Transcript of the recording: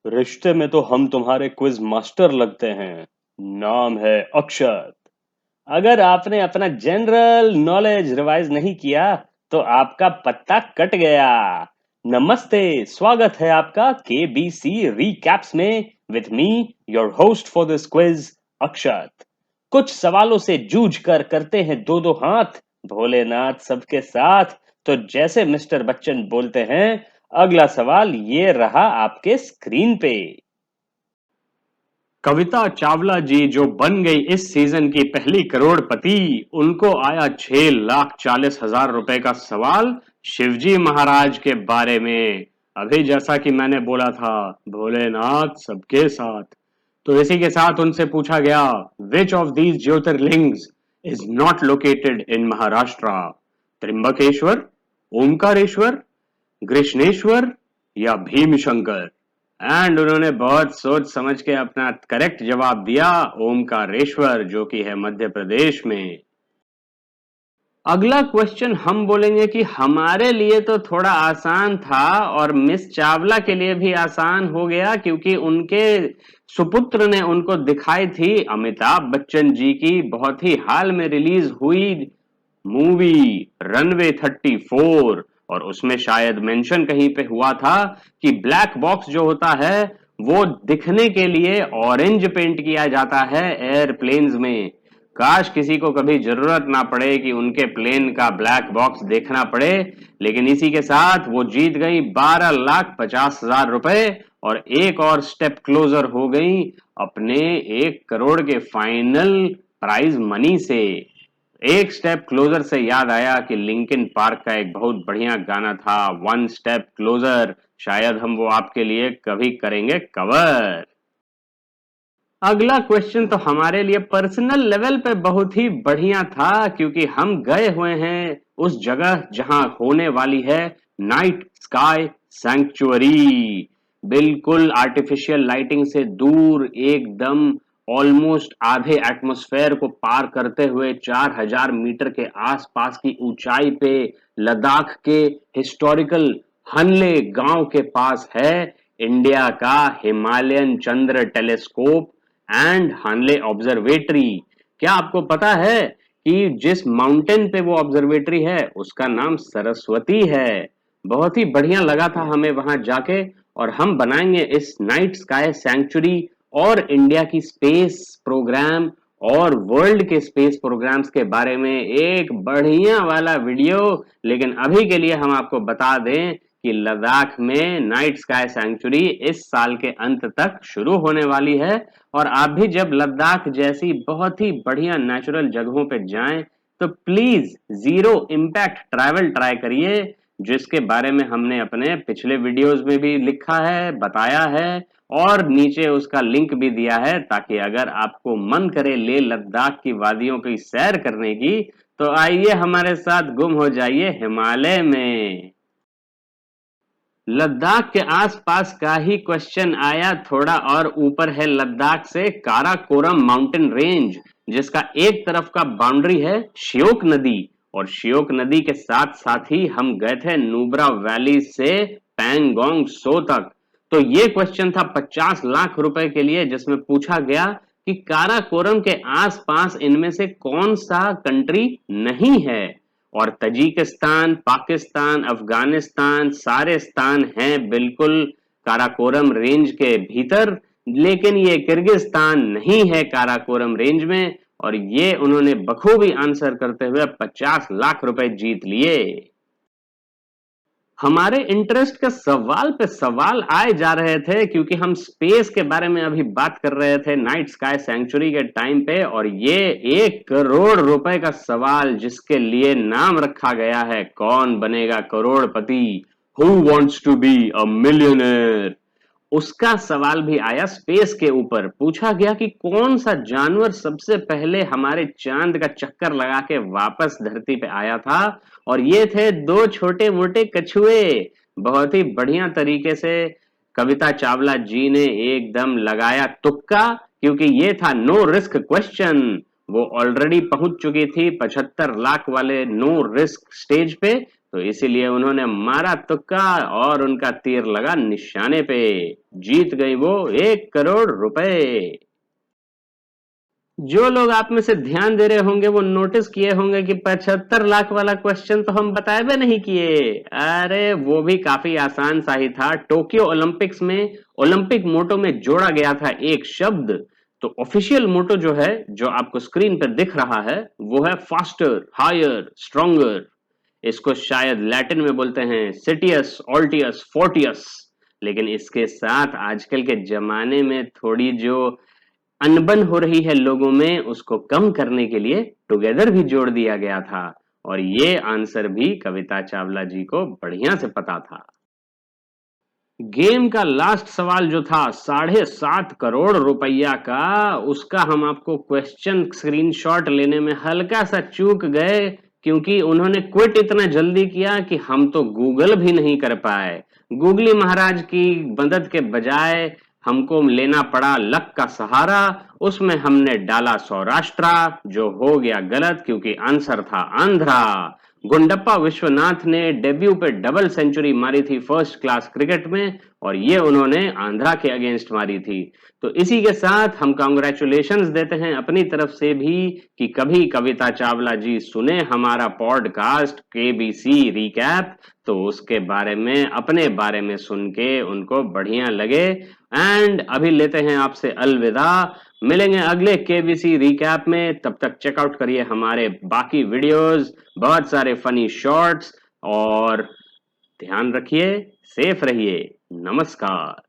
रिश्ते में तो हम तुम्हारे क्विज मास्टर लगते हैं। नाम है अक्षत। अगर आपने अपना जनरल नॉलेज रिवाइज नहीं किया तो आपका पत्ता कट गया। नमस्ते, स्वागत है आपका केबीसी रीकैप्स में with me, your host for this quiz, Akshat. कुछ सवालों से जूझ कर करते हैं दो दो हाथ, भोलेनाथ सबके साथ। तो जैसे मिस्टर बच्चन बोलते हैं, अगला सवाल ये रहा आपके स्क्रीन पे। कविता चावला जी जो बन गई इस सीजन की पहली करोड़पति, उनको आया 6,40,000 रुपए का सवाल शिवजी महाराज के बारे में। अभी जैसा कि मैंने बोला था, भोलेनाथ सबके साथ। तो इसी के साथ उनसे पूछा गया, which of these jyotirlingas is not located in Maharashtra? Trimbakeshwar, Omkareshwar, Krishneshwar या भीमशंकर? एंड उन्होंने बहुत सोच समझ के अपना करेक्ट जवाब दिया, ओमकारेश्वर, जो कि है मध्य प्रदेश में। अगला क्वेश्चन हम बोलेंगे कि हमारे लिए तो थोड़ा आसान था और मिस चावला के लिए भी आसान हो गया, क्योंकि उनके सुपुत्र ने उनको दिखाई थी अमिताभ बच्चन जी की बहुत ही हाल में रिलीज हुई मूवी रनवे 34। और उसमें शायद मेंशन कहीं पे हुआ था कि ब्लैक बॉक्स जो होता है वो दिखने के लिए ऑरेंज पेंट किया जाता है एयरप्लेन्स में। काश किसी को कभी जरूरत ना पड़े कि उनके प्लेन का ब्लैक बॉक्स देखना पड़े। लेकिन इसी के साथ वो जीत गई 12,50,000 रुपए और एक और स्टेप क्लोजर हो गई अपने 1 करोड़ के फाइनल प्राइज मनी से। एक स्टेप क्लोजर से याद आया कि लिंकिन पार्क का एक बहुत बढ़िया गाना था, वन स्टेप क्लोजर। शायद हम वो आपके लिए कभी करेंगे कवर। अगला क्वेश्चन तो हमारे लिए पर्सनल लेवल पे बहुत ही बढ़िया था, क्योंकि हम गए हुए हैं उस जगह जहां होने वाली है नाइट स्काई सैंक्चुअरी। बिल्कुल आर्टिफिशियल लाइटिंग से दूर, एकदम ऑलमोस्ट आधे एटमॉस्फेयर को पार करते हुए 4,000 मीटर के आसपास की ऊंचाई पे लद्दाख के हिस्टोरिकल हनले गांव के पास है इंडिया का Himalayan Chandra telescope and Hanle observatory. क्या आपको पता है कि जिस माउंटेन पे वो ऑब्जर्वेटरी है उसका नाम सरस्वती है? बहुत ही बढ़िया लगा था हमें वहां जाके। और हम बनाएंगे इस नाइट स्काई सैंक्चुरी और इंडिया की स्पेस प्रोग्राम और वर्ल्ड के स्पेस प्रोग्राम्स के बारे में एक बढ़िया वाला वीडियो। लेकिन अभी के लिए हम आपको बता दें कि लद्दाख में नाइट स्काई सैंक्चुरी इस साल के अंत तक शुरू होने वाली है। और आप भी जब लद्दाख जैसी बहुत ही बढ़िया नेचुरल जगहों पे जाएं तो please zero impact travel try करिए, जिसके बारे में हमने अपने पिछले वीडियोस में भी लिखा है, बताया है और नीचे उसका लिंक भी दिया है, ताकि अगर आपको मन करे ले लद्दाख की वादियों की सैर करने की तो आइए हमारे साथ गुम हो जाइए हिमालय में। लद्दाख के आसपास का ही क्वेश्चन आया, थोड़ा और ऊपर है लद्दाख से काराकोरम माउंटेन रेंज, जिसका एक तरफ का बाउंड्री है श्योक नदी और श्योक नदी के साथ साथ ही हम गए थे नुब्रा वैली से पैंगोंग सो तक। तो ये क्वेश्चन था 50 लाख रुपए के लिए, जिसमें पूछा गया कि काराकोरम के आसपास इनमें से कौन सा कंट्री नहीं है। और तजिकिस्तान, पाकिस्तान, अफगानिस्तान सारे स्थान हैं बिल्कुल काराकोरम रेंज के भीतर, लेकिन ये किर्गिस्तान नहीं है काराकोरम रेंज में। और ये उन्होंने बखूबी आंसर करते हुए 50 लाख रुपए जीत लिए। हमारे इंटरेस्ट के सवाल पे सवाल आए जा रहे थे, क्योंकि हम स्पेस के बारे में अभी बात कर रहे थे नाइट स्काई सैंक्चुरी के टाइम पे। और ये 1 करोड़ रुपए का सवाल, जिसके लिए नाम रखा गया है Kaun Banega Crorepati, who wants to be a millionaire, उसका सवाल भी आया। स्पेस के ऊपर पूछा गया कि कौन सा जानवर सबसे पहले हमारे चांद का चक्कर लगा के वापस धरती पे आया था। और ये थे दो छोटे मोटे कछुए। बहुत ही बढ़िया तरीके से कविता चावला जी ने एकदम लगाया तुक्का, क्योंकि ये था नो रिस्क क्वेश्चन। वो ऑलरेडी पहुंच चुकी थी 75 लाख वाले नो रिस्क स्टेज पे, तो इसीलिए उन्होंने मारा तुक्का और उनका तीर लगा निशाने पे। जीत गई वो 1 करोड़ रुपए। जो लोग आप में से ध्यान दे रहे होंगे वो नोटिस किए होंगे कि 75 लाख वाला क्वेश्चन तो हम बताए भी नहीं किए। अरे वो भी काफी आसान सा ही था। टोक्यो ओलंपिक्स में ओलंपिक मोटो में जोड़ा गया था एक शब्द। तो ऑफिशियल मोटो जो है, जो आपको स्क्रीन पर दिख रहा है, वो है फास्टर, हायर, स्ट्रॉन्गर। इसको शायद लैटिन में बोलते हैं सिटियस, ऑल्टियस, फोर्टियस। लेकिन इसके साथ आजकल के जमाने में थोड़ी जो अनबन हो रही है लोगों में, उसको कम करने के लिए टुगेदर भी जोड़ दिया गया था। और ये आंसर भी कविता चावला जी को बढ़िया से पता था। गेम का लास्ट सवाल जो था 7.5 करोड़ रुपया का, उसका हम आपको क्वेश्चन स्क्रीनशॉट लेने में हल्का सा चूक गए, क्योंकि उन्होंने क्विट इतना जल्दी किया कि हम तो गूगल भी नहीं कर पाए। गूगली महाराज की मदद के बजाय हमको लेना पड़ा लक का सहारा। उसमें हमने डाला सौराष्ट्र, जो हो गया गलत क्योंकि आंसर था आंध्रा। गुंडप्पा विश्वनाथ ने डेब्यू पे डबल सेंचुरी मारी थी फर्स्ट क्लास क्रिकेट में, और ये उन्होंने आंध्रा के अगेंस्ट मारी थी। तो इसी के साथ हम कांग्रेचुलेशंस देते हैं अपनी तरफ से भी कि कभी कविता चावला जी सुने हमारा पॉडकास्ट केबीसी रिकैप, तो उसके बारे में, अपने बारे में सुन के उनको बढ़िया लगे। एंड अभी लेते हैं आपसे अलविदा। मिलेंगे अगले केबीसी रिकैप में। तब तक चेकआउट करिए हमारे बाकी वीडियोस, बहुत सारे फनी शॉर्ट्स, और ध्यान रखिए, सेफ रहिए। नमस्कार।